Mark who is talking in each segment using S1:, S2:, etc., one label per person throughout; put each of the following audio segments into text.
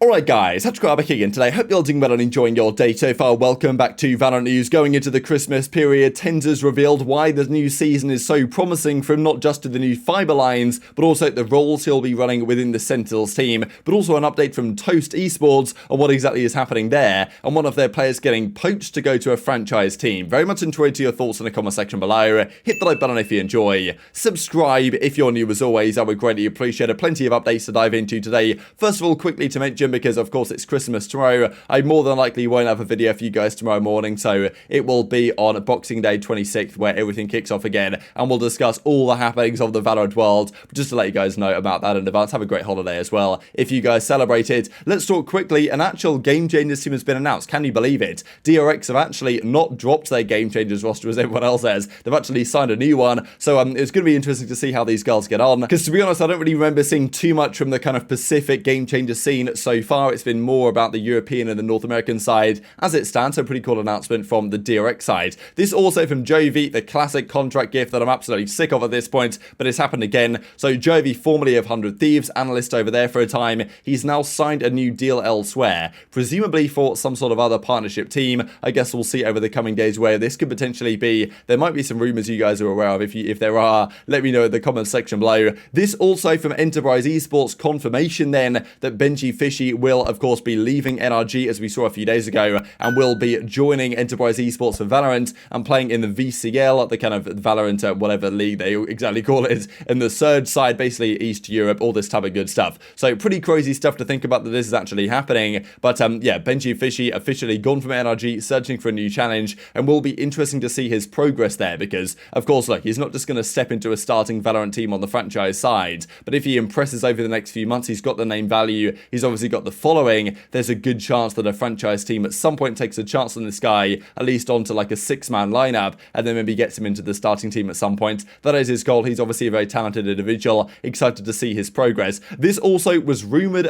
S1: Alright guys, TacticalRab back again today. Hope you're all doing well and enjoying your day so far. Welcome back to VALORANT News. Going into the Christmas period, TenZ has revealed why the new season is so promising from not just to the new fiber lines, but also the roles he'll be running within the Sentinels team, but also an update from TOAST Esports on what exactly is happening there, and one of their players getting poached to go to a franchise team. Very much enjoyed to your thoughts in the comment section below. Hit the like button if you enjoy. Subscribe if you're new as always, I would greatly appreciate it. Plenty of updates to dive into today. First of all, quickly to mention, because of course it's Christmas tomorrow, I more than likely won't have a video for you guys tomorrow morning, so it will be on Boxing Day 26th where everything kicks off again, and we'll discuss all the happenings of the Valorant world. But just to let you guys know about that in advance, have a great holiday as well if you guys celebrate it. Let's talk quickly. An actual Game Changers team has been announced. Can you believe it? DRX have actually not dropped their Game Changers roster as everyone else has. They've actually signed a new one, so it's going to be interesting to see how these girls get on, because to be honest, I don't really remember seeing too much from the kind of Pacific Game Changer scene so far. It's been more about the European and the North American side as it stands, so pretty cool announcement from the DRX side. This also from Jovi, the classic contract gift that I'm absolutely sick of at this point, but it's happened again. So Jovi, formerly of 100 Thieves, analyst over there for a time, he's now signed a new deal elsewhere, presumably for some sort of other partnership team. I guess we'll see over the coming days where this could potentially be. There might be some rumors you guys are aware of. If there are, let me know in the comments section below. This also from Enterprise Esports, confirmation then that Benji Fishy will of course be leaving NRG as we saw a few days ago, and will be joining Enterprise Esports for Valorant and playing in the VCL, the kind of Valorant whatever league they exactly call it, in the Surge side, basically East Europe, all this type of good stuff. So pretty crazy stuff to think about that this is actually happening. But yeah, Benji Fishy officially gone from NRG, searching for a new challenge, and will be interesting to see his progress there, because of course look, he's not just going to step into a starting Valorant team on the franchise side, but if he impresses over the next few months, he's got the name value, he's obviously got the following, there's a good chance that a franchise team at some point takes a chance on this guy, at least onto like a 6-man lineup, and then maybe gets him into the starting team at some point. That is his goal. He's obviously a very talented individual. Excited to see his progress. This also was rumored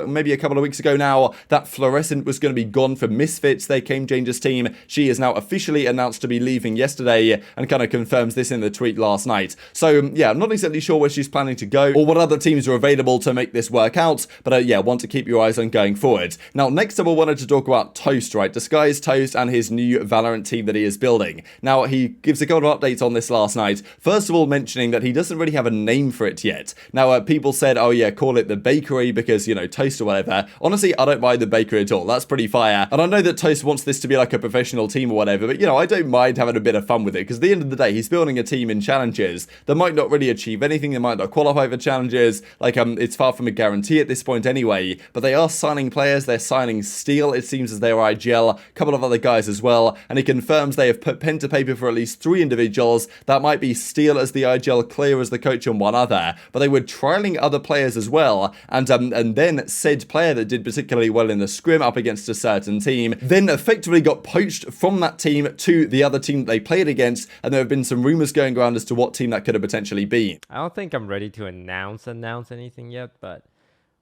S1: maybe a couple of weeks ago now, that Fluorescent was going to be gone from Misfits, their Game Changers team. She is now officially announced to be leaving yesterday, and kind of confirms this in the tweet last night. So yeah, I'm not exactly sure where she's planning to go, or what other teams are available to make this work out, but yeah, want to keep your eyes on going forward. Now, next up I wanted to talk about TOAST, right? Disguised TOAST and his new Valorant team that he is building. Now, he gives a couple of updates on this last night. First of all, mentioning that he doesn't really have a name for it yet. Now, people said, oh yeah, call it the bakery because, you know, TOAST or whatever. Honestly, I don't mind the bakery at all. That's pretty fire. And I know that TOAST wants this to be like a professional team or whatever, but, you know, I don't mind having a bit of fun with it, because at the end of the day, he's building a team in challenges that might not really achieve anything. They might not qualify for challenges. Like, it's far from a guarantee at this point anyway, but they are signing players. They're signing Steel, it seems, as their IGL, a couple of other guys as well, and he confirms they have put pen to paper for at least 3 individuals. That might be Steel as the IGL, Clear as the coach, and one other, but they were trialing other players as well, and then said player that did particularly well in the scrim up against a certain team then effectively got poached from that team to the other team that they played against, and there have been some rumors going around as to what team that could have potentially been.
S2: I don't think I'm ready to announce anything yet, but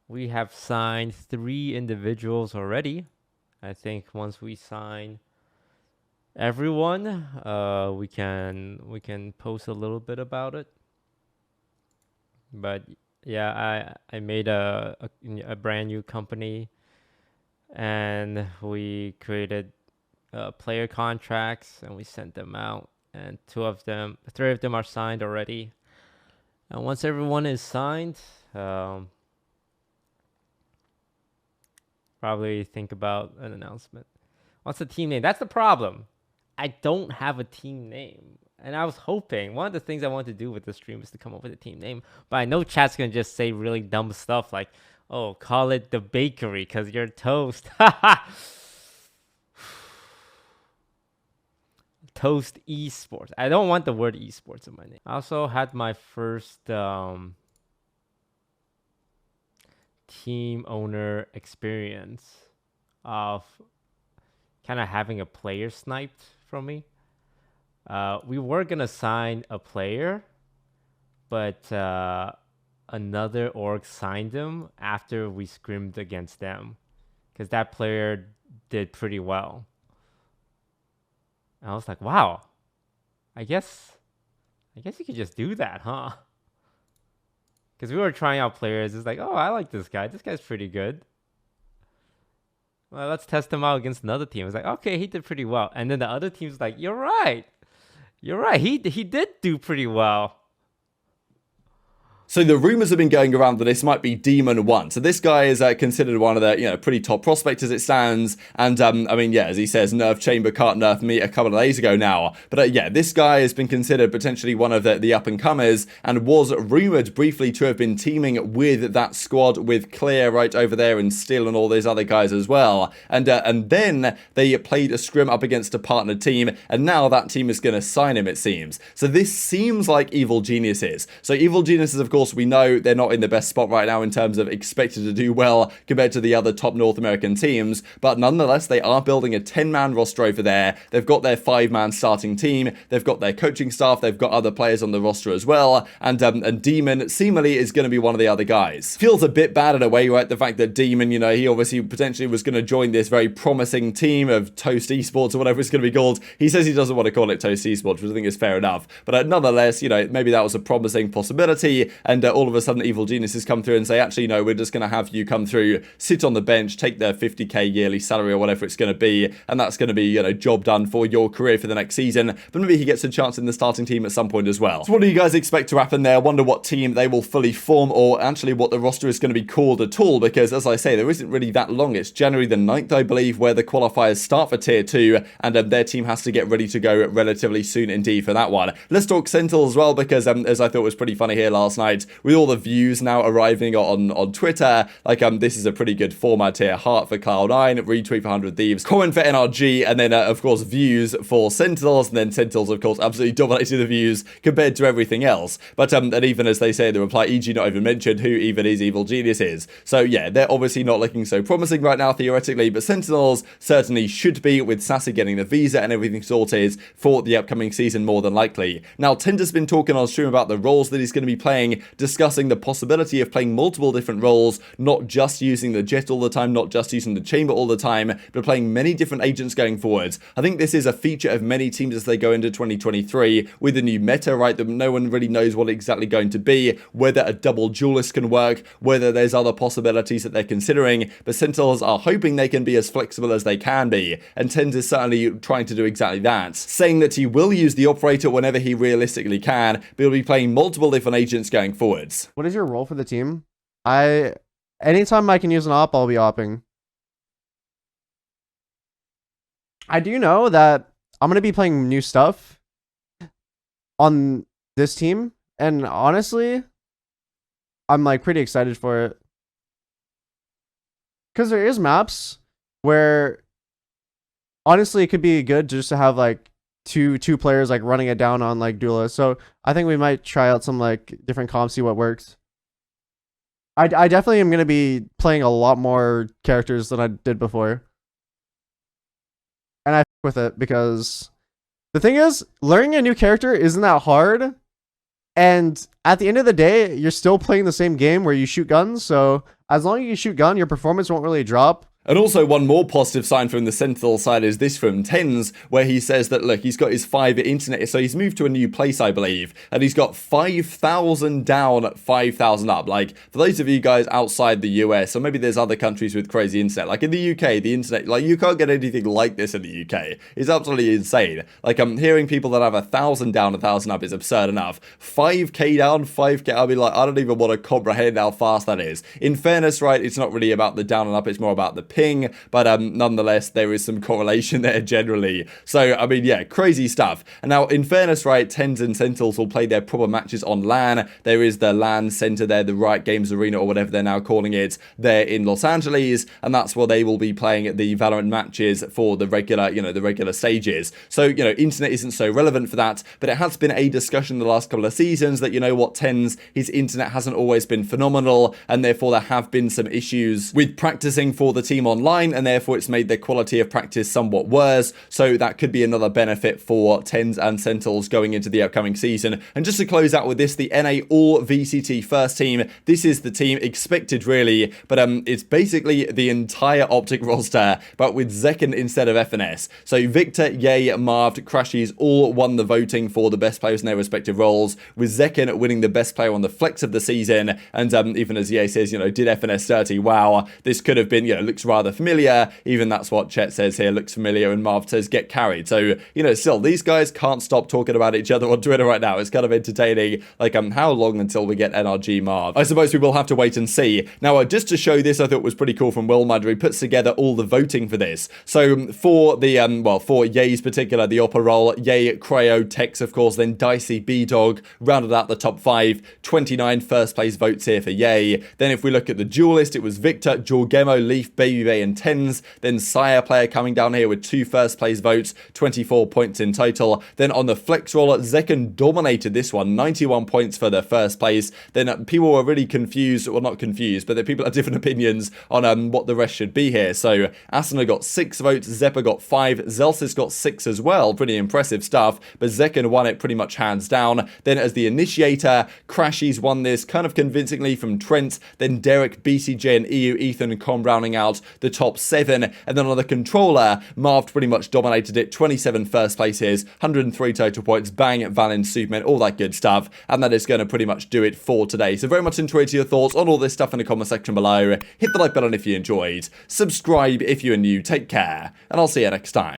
S2: we have signed 3 individuals already. I think once we sign everyone, we can post a little bit about it. But yeah, I made a brand new company, and we created player contracts, and we sent them out, and 3 of them are signed already. And once everyone is signed, probably think about an announcement. What's the team name? That's the problem. I don't have a team name. And I was hoping, one of the things I wanted to do with the stream is to come up with a team name. But I know chat's going to just say really dumb stuff like, oh, call it the bakery because you're toast. TOAST Esports. I don't want the word esports in my name. I also had my first team owner experience of kind of having a player sniped from me. We were gonna sign a player, but another org signed him after we scrimmed against them, because that player did pretty well. And I was like, wow, I guess you could just do that, huh? Because we were trying out players. It's like, oh, I like this guy. This guy's pretty good. Well, let's test him out against another team. It's like, okay, he did pretty well. And then the other team's like, you're right. You're right. He did do pretty well.
S1: So the rumors have been going around that this might be Demon 1. So this guy is considered one of the, pretty top prospects as it stands. And, I mean, yeah, as he says, Nerf Chamber can't nerf me a couple of days ago now. But, yeah, this guy has been considered potentially one of the up-and-comers and was rumored briefly to have been teaming with that squad with Clear right over there and Still and all those other guys as well. And then they played a scrim up against a partnered team, and now that team is going to sign him, it seems. So this seems like Evil Geniuses. So Evil Geniuses, of course, we know they're not in the best spot right now in terms of expected to do well compared to the other top North American teams, but nonetheless, they are building a 10-man roster over there. They've got their 5-man starting team, they've got their coaching staff, they've got other players on the roster as well, and Demon seemingly is going to be one of the other guys. Feels a bit bad in a way, right? The fact that Demon, he obviously potentially was going to join this very promising team of Toast Esports or whatever it's going to be called. He says he doesn't want to call it Toast Esports, which I think is fair enough, but nonetheless, maybe that was a promising possibility, and all of a sudden Evil Geniuses come through and say, actually, no, we're just going to have you come through, sit on the bench, take their 50k yearly salary or whatever it's going to be, and that's going to be, job done for your career for the next season, but maybe he gets a chance in the starting team at some point as well. So what do you guys expect to happen there? I wonder what team they will fully form, or actually what the roster is going to be called at all, because as I say, there isn't really that long. It's January the 9th, I believe, where the qualifiers start for Tier 2, and their team has to get ready to go relatively soon indeed for that one. Let's talk Sentinels as well, because as I thought was pretty funny here last night, with all the views now arriving on Twitter, like this is a pretty good format here. Heart for Cloud9, retweet for 100 Thieves, comment for NRG, and then of course views for Sentinels, and then Sentinels of course absolutely dominated the views compared to everything else. But and even as they say in the reply, EG not even mentioned who even is Evil Genius is. So yeah, they're obviously not looking so promising right now theoretically, but Sentinels certainly should be, with Sassy getting the visa and everything sorted for the upcoming season more than likely. Now TenZ has been talking on stream about the roles that he's going to be playing, discussing the possibility of playing multiple different roles, not just using the Jet all the time, not just using the Chamber all the time, but playing many different agents going forward. I think this is a feature of many teams as they go into 2023 with the new meta, right, that no one really knows what exactly going to be, whether a double duelist can work, whether there's other possibilities that they're considering, but Sentinels are hoping they can be as flexible as they can be, and TenZ is certainly trying to do exactly that, saying that he will use the operator whenever he realistically can, but he'll be playing multiple different agents going forwards.
S3: What is your role for the team? Anytime I can use an op, I'll be opping. I do know that I'm going to be playing new stuff on this team, and honestly, I'm like pretty excited for it. Because there is maps where honestly it could be good just to have like two players like running it down on like duelists. So I think we might try out some like different comps, see what works. I definitely am going to be playing a lot more characters than I did before. And I f with it because the thing is, learning a new character isn't that hard. And at the end of the day, you're still playing the same game where you shoot guns. So as long as you shoot gun, your performance won't really drop.
S1: And also one more positive sign from the Sentinel side is this from TenZ, where he says that, look, he's got his fiber internet, so he's moved to a new place, I believe, and he's got 5,000 down, 5,000 up. Like, for those of you guys outside the US, or maybe there's other countries with crazy internet, like in the UK, the internet, like, you can't get anything like this in the UK. It's absolutely insane. Like, I'm hearing people that have 1,000 down, 1,000 up is absurd enough. 5k down, 5k, I'll be like, I don't even want to comprehend how fast that is. In fairness, right, it's not really about the down and up, it's more about the ping, but nonetheless there is some correlation there generally. So I mean, yeah, crazy stuff. And now in fairness, right, TenZ and Sentinels will play their proper matches on LAN. There is the LAN center there, the Riot Games Arena or whatever they're now calling it, there in Los Angeles, and that's where they will be playing the Valorant matches for the regular, the regular stages. So internet isn't so relevant for that, but it has been a discussion the last couple of seasons that TenZ, his internet hasn't always been phenomenal, and therefore there have been some issues with practicing for the team online, and therefore it's made their quality of practice somewhat worse. So that could be another benefit for TenZ and Sentinels going into the upcoming season. And just to close out with this, the NA All VCT first team, this is the team expected really, but it's basically the entire OpTic roster, but with zyppan instead of FNS. So Victor, Ye, Marved, Crashies all won the voting for the best players in their respective roles, with zyppan winning the best player on the flex of the season. And even as Ye says, did FNS dirty? Wow, this could have been, looks right rather familiar. Even that's what Chet says here, looks familiar, and Marv says get carried. So, you know, still, these guys can't stop talking about each other on Twitter right now. It's kind of entertaining. Like, how long until we get NRG Marv? I suppose we will have to wait and see. Now, just to show this, I thought was pretty cool from Wilmud. He puts together all the voting for this. So, for the, for Ye's particular, the Opera role, Ye, Creo, Tex, of course, then Dicey, B-Dog, rounded out the top 5. 29 first place votes here for Ye. Then if we look at the duelist, it was Victor, Jorgemo, Leaf, babybay, and TenZ. Then Sire player coming down here with 2 first place votes, 24 points in total. Then on the flex roll, Zekken dominated this one, 91 points for the first place. Then people were really confused, well, not confused, but the people had different opinions on what the rest should be here. So Asuna got 6 votes, Zeppa got 5, Zelsis got 6 as well, pretty impressive stuff, but Zekken won it pretty much hands down. Then as the initiator, Crashies won this kind of convincingly from Trent, then Derek, BCJ, and EU, Ethan, and Com rounding out the top 7. And then on the controller, Marv pretty much dominated it, 27 first places, 103 total points, bang, Valin, Superman, all that good stuff. And that is going to pretty much do it for today. So very much enjoyed your thoughts on all this stuff in the comment section below. Hit the like button if you enjoyed, subscribe if you're new, take care, and I'll see you next time.